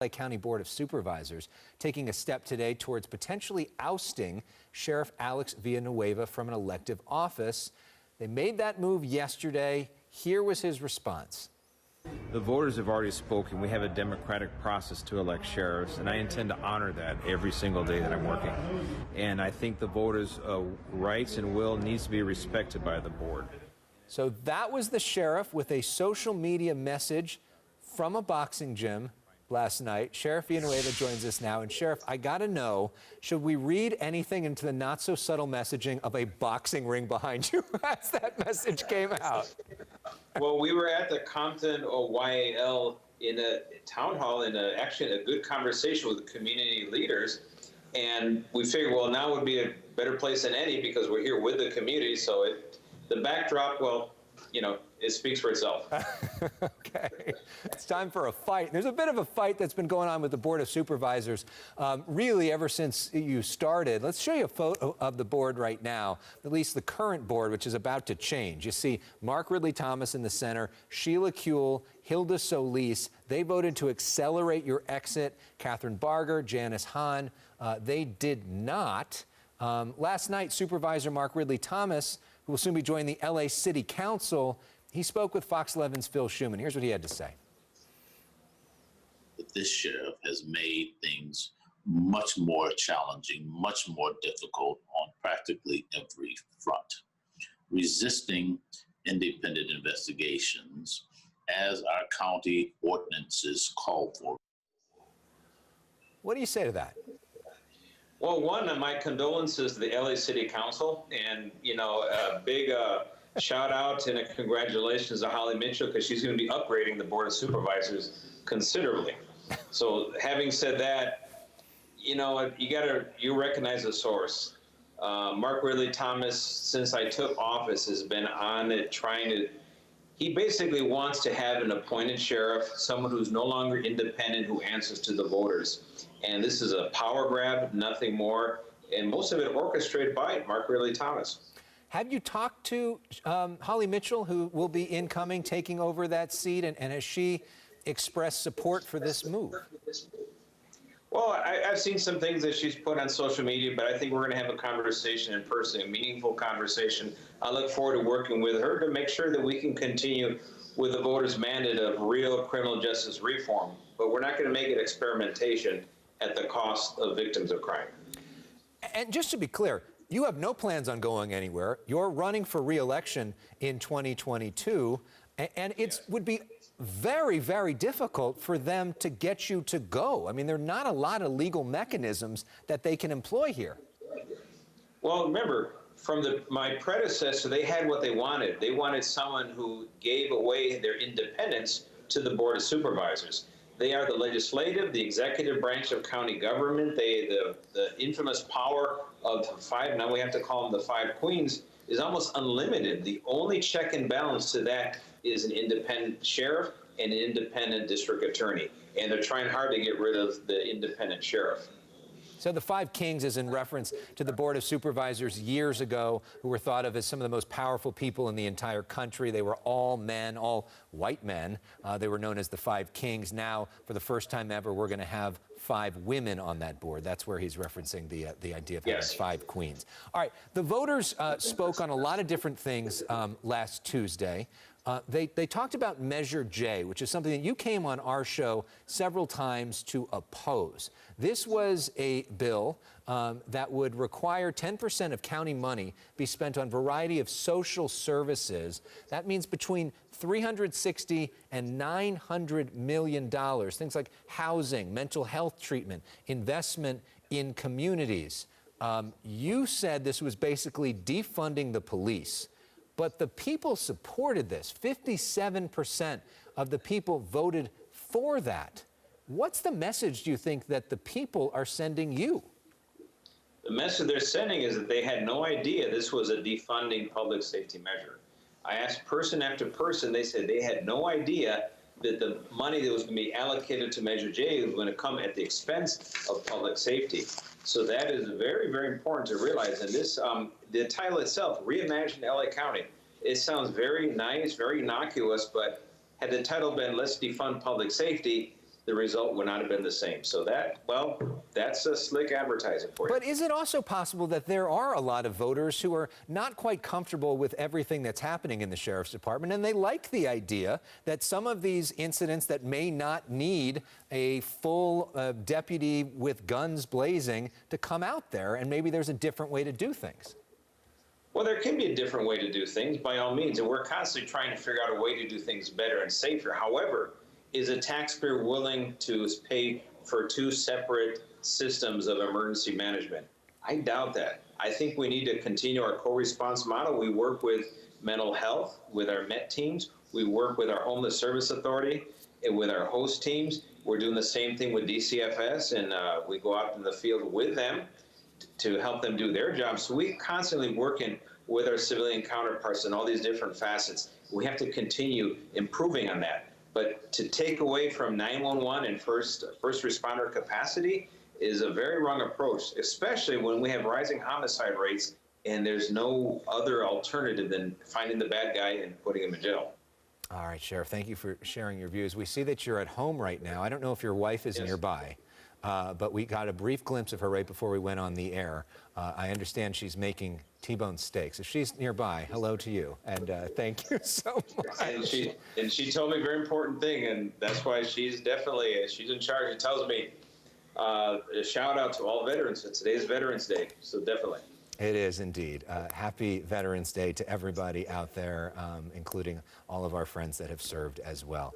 LA County Board of Supervisors taking a step today towards potentially ousting Sheriff Elex Villanueva from an elective office. They made that move yesterday. Here was his response. The voters have already spoken. We have a democratic process to elect sheriffs, and I intend to honor that every single day that I'm working. And I think the voters' rights and will needs to be respected by the board. So that was the sheriff with a social media message from a boxing gym last night. Sheriff Villanueva joins us now. And Sheriff, I got to know, should we read anything into the not so subtle messaging of a boxing ring behind you as that message came out? Well, we were at the Compton YAL in a town hall in actually a good conversation with the community leaders. And we figured, well, now would be a better place than any because we're here with the community. So the backdrop, well, you know, it speaks for itself. Okay. It's time for a fight. There's a bit of a fight that's been going on with the Board of Supervisors, really ever since you started. Let's show you a photo of the board right now, at least the current board, which is about to change. You see Mark Ridley Thomas in the center, Sheila Kuehl, Hilda Solis. They voted to accelerate your exit. Catherine Barger, Janice Hahn, they did not. Last night, Supervisor Mark Ridley Thomas, who will soon be joining the LA City Council, he spoke with Fox 11's Phil Schuman. Here's what he had to say. This sheriff has made things much more challenging, much more difficult on practically every front. Resisting independent investigations as our county ordinances call for. What do you say to that? Well, one, my condolences to the LA City Council, and, you know, a big shout out and a congratulations to Holly Mitchell because she's going to be upgrading the Board of Supervisors considerably. So having said that, you know, you recognize the source. Mark Ridley Thomas, since I took office, has been on it he basically wants to have an appointed sheriff, someone who's no longer independent, who answers to the voters. And this is a power grab, nothing more, and most of it orchestrated by Mark Ridley Thomas. Have you talked to Holly Mitchell, who will be incoming, taking over that seat, and has she expressed support for this move? Well, I've seen some things that she's put on social media, but I think we're going to have a conversation in person, a meaningful conversation. I look forward to working with her to make sure that we can continue with the voters' mandate of real criminal justice reform. But we're not going to make it experimentation at the cost of victims of crime. And just to be clear, you have no plans on going anywhere. You're running for re-election in 2022, and it would be very, very difficult for them to get you to go. I mean, there are not a lot of legal mechanisms that they can employ here. Well, remember, from my predecessor, they had what they wanted. They wanted someone who gave away their independence to the Board of Supervisors. They are the legislative, the executive branch of county government. The infamous power of now we have to call them the five queens, is almost unlimited. The only check and balance to that is an independent sheriff and an independent district attorney. And they're trying hard to get rid of the independent sheriff. So the Five Kings is in reference to the Board of Supervisors years ago, who were thought of as some of the most powerful people in the entire country. They were all men, all white men. They were known as the Five Kings. Now, for the first time ever, we're going to have 5 women on that board. That's where he's referencing the idea of having 5 queens. All right, the voters spoke on a lot of different things last Tuesday. They talked about Measure J, which is something that you came on our show several times to oppose. This was a bill that would require 10% of county money be spent on a variety of social services. That means between $360 and $900 million, things like housing, mental health treatment, investment in communities. You said this was basically defunding the police. But the people supported this. 57% of the people voted for that. What's the message, do you think, that the people are sending you? The message they're sending is that they had no idea this was a defunding public safety measure. I asked person after person, they said they had no idea that the money that was going to be allocated to Measure J was going to come at the expense of public safety. So that is very, very important to realize. And this, the title itself, Reimagine LA County, it sounds very nice, very innocuous, but had the title been Let's Defund Public Safety, the result would not have been the same. So that's a slick advertising for you. But is it also possible that there are a lot of voters who are not quite comfortable with everything that's happening in the Sheriff's Department, and they like the idea that some of these incidents that may not need a full deputy with guns blazing to come out there, and maybe there's a different way to do things? Well, there can be a different way to do things, by all means, and we're constantly trying to figure out a way to do things better and safer. However, is a taxpayer willing to pay for two separate systems of emergency management? I doubt that. I think we need to continue our co-response model. We work with mental health, with our MET teams. We work with our Homeless Service Authority and with our host teams. We're doing the same thing with DCFS, and we go out in the field with them to help them do their job. So we're constantly working with our civilian counterparts in all these different facets. We have to continue improving on that. But to take away from 911 and first responder capacity is a very wrong approach, especially when we have rising homicide rates and there's no other alternative than finding the bad guy and putting him in jail. All right, Sheriff, thank you for sharing your views. We see that you're at home right now. I don't know if your wife is nearby, but we got a brief glimpse of her right before we went on the air. I understand she's making T-bone steaks. If she's nearby, hello to you, and thank you so much. And she told me a very important thing, and that's why she's she's in charge. It tells me a shout out to all veterans. Today's Veterans Day, so definitely. It is indeed. Happy Veterans Day to everybody out there, including all of our friends that have served as well.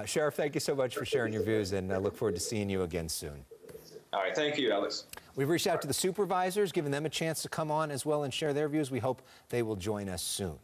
Sheriff, thank you so much for sharing your views, and I look forward to seeing you again soon. All right, thank you, Alex. We've reached out to the supervisors, giving them a chance to come on as well and share their views. We hope they will join us soon.